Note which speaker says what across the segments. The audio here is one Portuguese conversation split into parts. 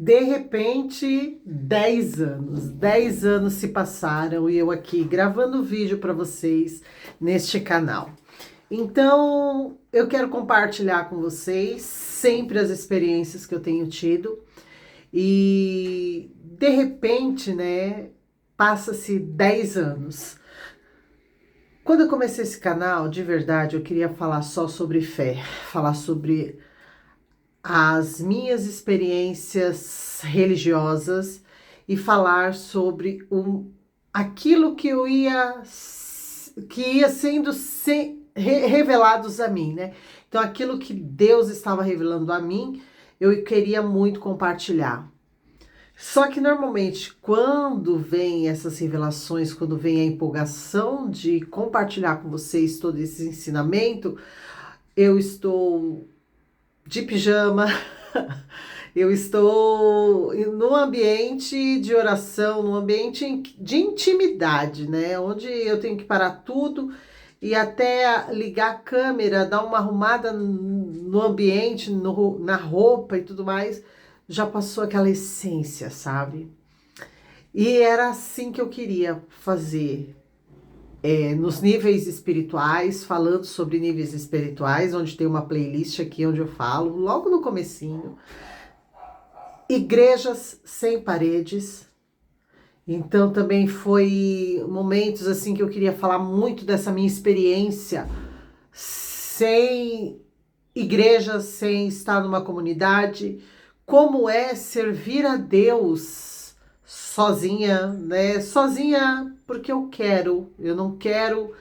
Speaker 1: De repente, 10 anos. 10 anos se passaram e eu aqui gravando vídeo para vocês neste canal. Então, eu quero compartilhar com vocês sempre as experiências que eu tenho tido e de repente, né, passa-se 10 anos. Quando eu comecei esse canal, de verdade, eu queria falar só sobre fé, falar sobre as minhas experiências religiosas e falar sobre aquilo que ia sendo revelados a mim, né? Então, aquilo que Deus estava revelando a mim, eu queria muito compartilhar. Só que normalmente, quando vem essas revelações, quando vem a empolgação de compartilhar com vocês todo esse ensinamento, eu estou de pijama, eu estou num ambiente de oração, num ambiente de intimidade, né? Onde eu tenho que parar tudo e até ligar a câmera, dar uma arrumada no ambiente, na roupa e tudo mais, já passou aquela essência, sabe? E era assim que eu queria fazer. Nos níveis espirituais, falando sobre níveis espirituais, onde tem uma playlist aqui onde eu falo, logo no comecinho. Igrejas sem paredes. Então também foi momentos assim que eu queria falar muito dessa minha experiência sem igrejas, sem estar numa comunidade, como é servir a Deus sozinha, né? Sozinha porque eu não quero.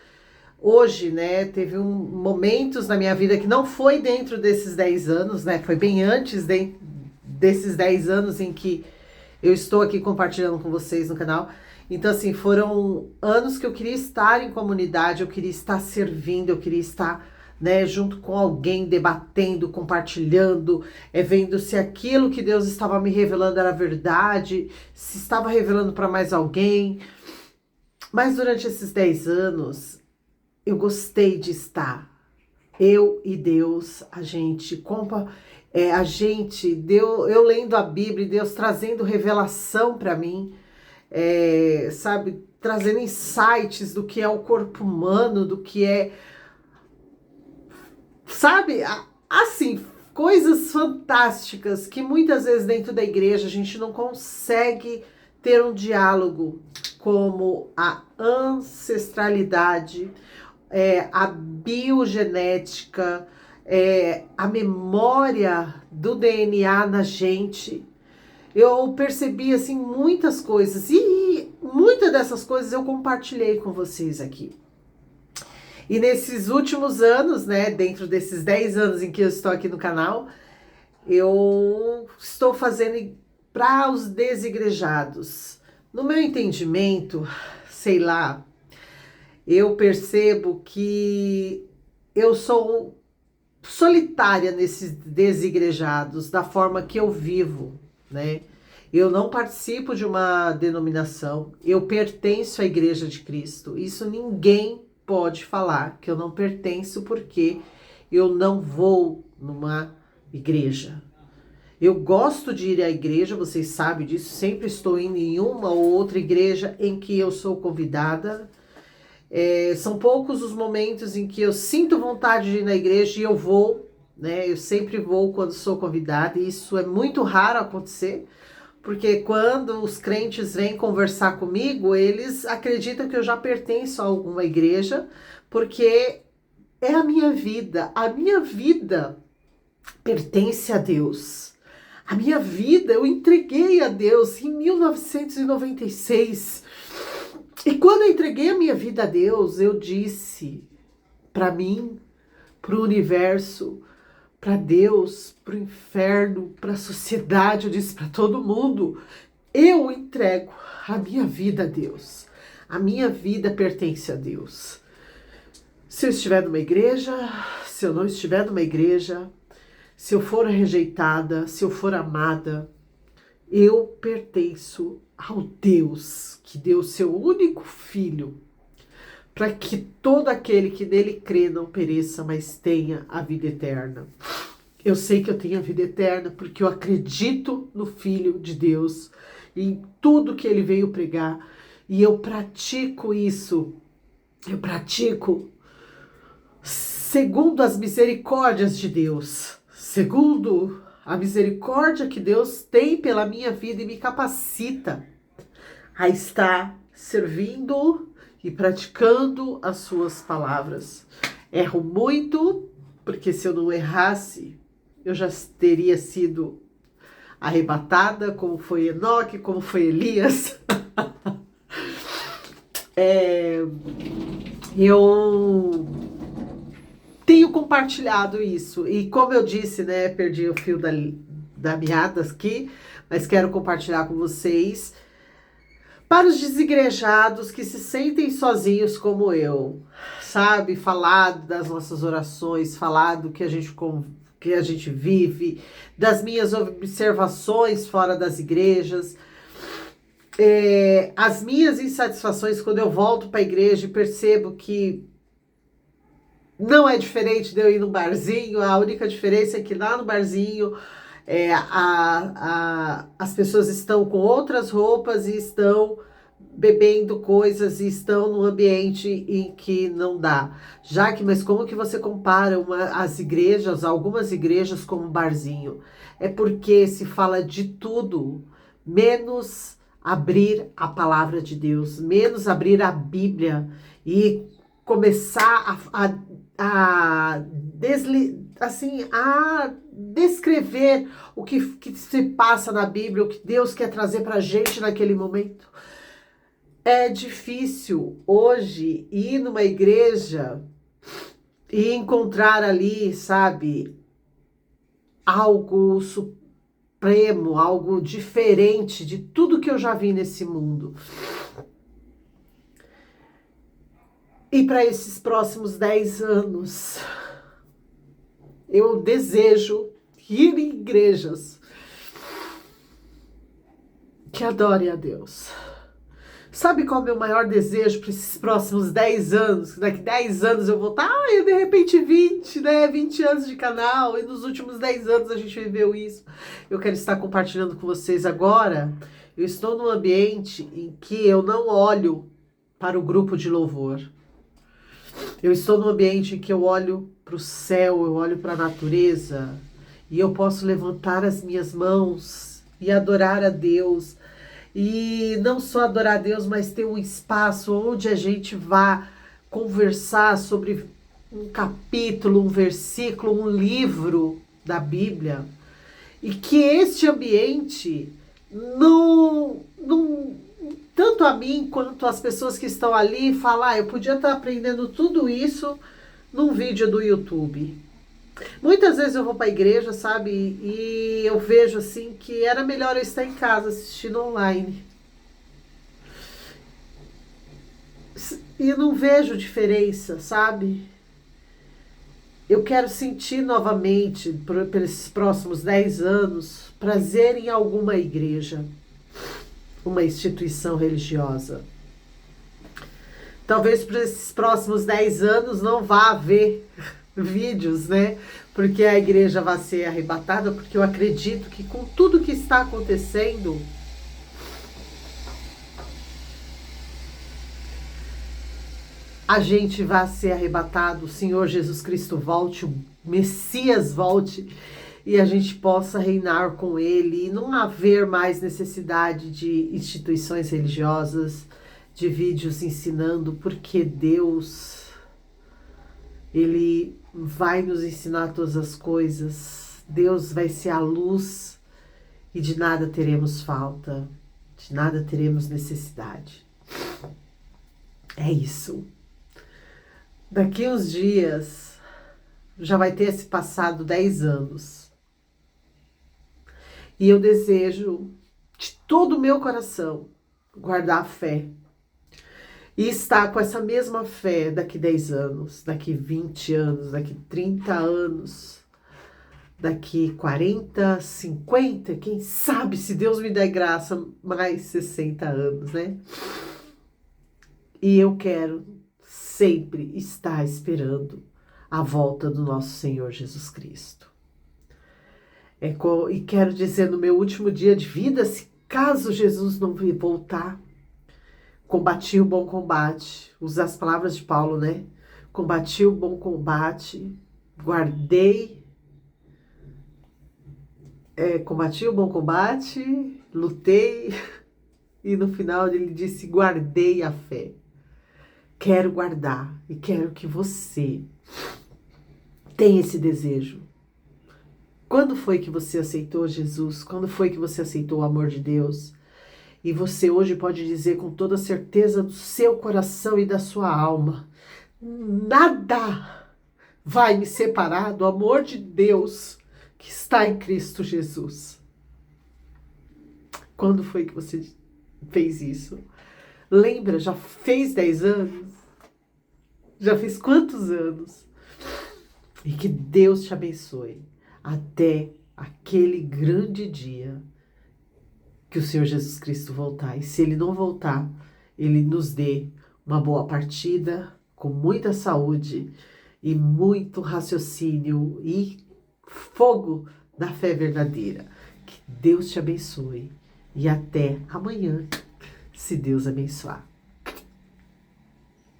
Speaker 1: Hoje, né, teve momentos na minha vida que não foi dentro desses 10 anos, né, foi bem antes desses 10 anos em que eu estou aqui compartilhando com vocês no canal. Então, assim, foram anos que eu queria estar em comunidade, eu queria estar servindo, eu queria estar, né, junto com alguém, debatendo, compartilhando, vendo se aquilo que Deus estava me revelando era verdade, se estava revelando para mais alguém. Mas durante esses 10 anos, eu gostei de estar. Eu e Deus, eu lendo a Bíblia e Deus trazendo revelação para mim, sabe, trazendo insights do que é o corpo humano, do que é, sabe, assim, coisas fantásticas que muitas vezes dentro da igreja a gente não consegue ter um diálogo, como a ancestralidade, a biogenética, a memória do DNA na gente. Eu percebi assim muitas coisas e muitas dessas coisas eu compartilhei com vocês aqui. E nesses últimos anos, né, dentro desses 10 anos em que eu estou aqui no canal, eu estou fazendo para os desigrejados. No meu entendimento, sei lá, eu percebo que eu sou solitária nesses desigrejados, da forma que eu vivo, né? Eu não participo de uma denominação, eu pertenço à Igreja de Cristo. Isso ninguém pode falar que eu não pertenço, porque eu não vou numa igreja. Eu gosto de ir à igreja, vocês sabem disso, sempre estou indo em uma ou outra igreja em que eu sou convidada. São poucos os momentos em que eu sinto vontade de ir na igreja e eu vou, né? Eu sempre vou quando sou convidada, e isso é muito raro acontecer, porque quando os crentes vêm conversar comigo, eles acreditam que eu já pertenço a alguma igreja, porque é a minha vida pertence a Deus. A minha vida eu entreguei a Deus em 1996. E quando eu entreguei a minha vida a Deus, eu disse para mim, para o universo, para Deus, para o inferno, para a sociedade, eu disse para todo mundo: eu entrego a minha vida a Deus. A minha vida pertence a Deus. Se eu estiver numa igreja, se eu não estiver numa igreja, se eu for rejeitada, se eu for amada, eu pertenço ao Deus que deu seu único filho, para que todo aquele que nele crê não pereça, mas tenha a vida eterna. Eu sei que eu tenho a vida eterna porque eu acredito no Filho de Deus, em tudo que ele veio pregar, e eu pratico isso. Eu pratico segundo as misericórdias de Deus, segundo a misericórdia que Deus tem pela minha vida e me capacita a estar servindo e praticando as suas palavras. Erro muito, porque se eu não errasse, eu já teria sido arrebatada, como foi Enoque, como foi Elias. Eu tenho compartilhado isso. E como eu disse, né, perdi o fio da meada aqui, mas quero compartilhar com vocês. Para os desigrejados que se sentem sozinhos como eu, sabe? Falar das nossas orações, falar do que a gente vive, das minhas observações fora das igrejas, as minhas insatisfações quando eu volto para a igreja e percebo que não é diferente de eu ir no barzinho, a única diferença é que lá no barzinho as pessoas estão com outras roupas e estão bebendo coisas e estão num ambiente em que não dá. Mas como que você compara as igrejas, algumas igrejas como um barzinho? É porque se fala de tudo, menos abrir a palavra de Deus, menos abrir a Bíblia e começar a descrever que se passa na Bíblia, o que Deus quer trazer para a gente naquele momento. É difícil hoje ir numa igreja e encontrar ali, sabe, algo supremo, algo diferente de tudo que eu já vi nesse mundo. E para esses próximos 10 anos, eu desejo ir em igrejas que adorem a Deus. Sabe qual é o meu maior desejo para esses próximos 10 anos? Daqui 10 anos eu vou estar, de repente 20, né? 20 anos de canal, e nos últimos 10 anos a gente viveu isso. Eu quero estar compartilhando com vocês agora. Eu estou num ambiente em que eu não olho para o grupo de louvor. Eu estou num ambiente em que eu olho para o céu, eu olho para a natureza, e eu posso levantar as minhas mãos e adorar a Deus. E não só adorar a Deus, mas ter um espaço onde a gente vá conversar sobre um capítulo, um versículo, um livro da Bíblia. E que este ambiente não tanto a mim quanto as pessoas que estão ali falar, eu podia estar aprendendo tudo isso num vídeo do YouTube. Muitas vezes eu vou para a igreja, sabe, e eu vejo assim que era melhor eu estar em casa assistindo online. E eu não vejo diferença, sabe? Eu quero sentir novamente, por esses próximos 10 anos, prazer em alguma igreja, uma instituição religiosa. Talvez por esses próximos 10 anos não vá haver vídeos, né? Porque a igreja vai ser arrebatada, porque eu acredito que com tudo que está acontecendo, a gente vai ser arrebatado, o Senhor Jesus Cristo volte, o Messias volte, e a gente possa reinar com Ele, e não haver mais necessidade de instituições religiosas, de vídeos ensinando, porque Deus, Ele vai nos ensinar todas as coisas. Deus vai ser a luz e de nada teremos falta, de nada teremos necessidade. É isso. Daqui uns dias já vai ter se passado 10 anos. E eu desejo de todo o meu coração guardar a fé. E estar com essa mesma fé daqui 10 anos, daqui 20 anos, daqui 30 anos, daqui 40, 50, quem sabe, se Deus me der graça, mais 60 anos, né? E eu quero sempre estar esperando a volta do nosso Senhor Jesus Cristo. E quero dizer, no meu último dia de vida, se caso Jesus não vir voltar, combati o bom combate. Usa as palavras de Paulo, né? Combati o bom combate, guardei, combati o bom combate, lutei, e no final ele disse: guardei a fé. Quero guardar e quero que você tenha esse desejo. Quando foi que você aceitou Jesus? Quando foi que você aceitou o amor de Deus? E você hoje pode dizer com toda certeza do seu coração e da sua alma: nada vai me separar do amor de Deus que está em Cristo Jesus. Quando foi que você fez isso? Lembra, já fez 10 anos? Já fez quantos anos? E que Deus te abençoe até aquele grande dia que o Senhor Jesus Cristo voltar. E se Ele não voltar, Ele nos dê uma boa partida, com muita saúde e muito raciocínio e fogo da fé verdadeira. Que Deus te abençoe e até amanhã, se Deus abençoar.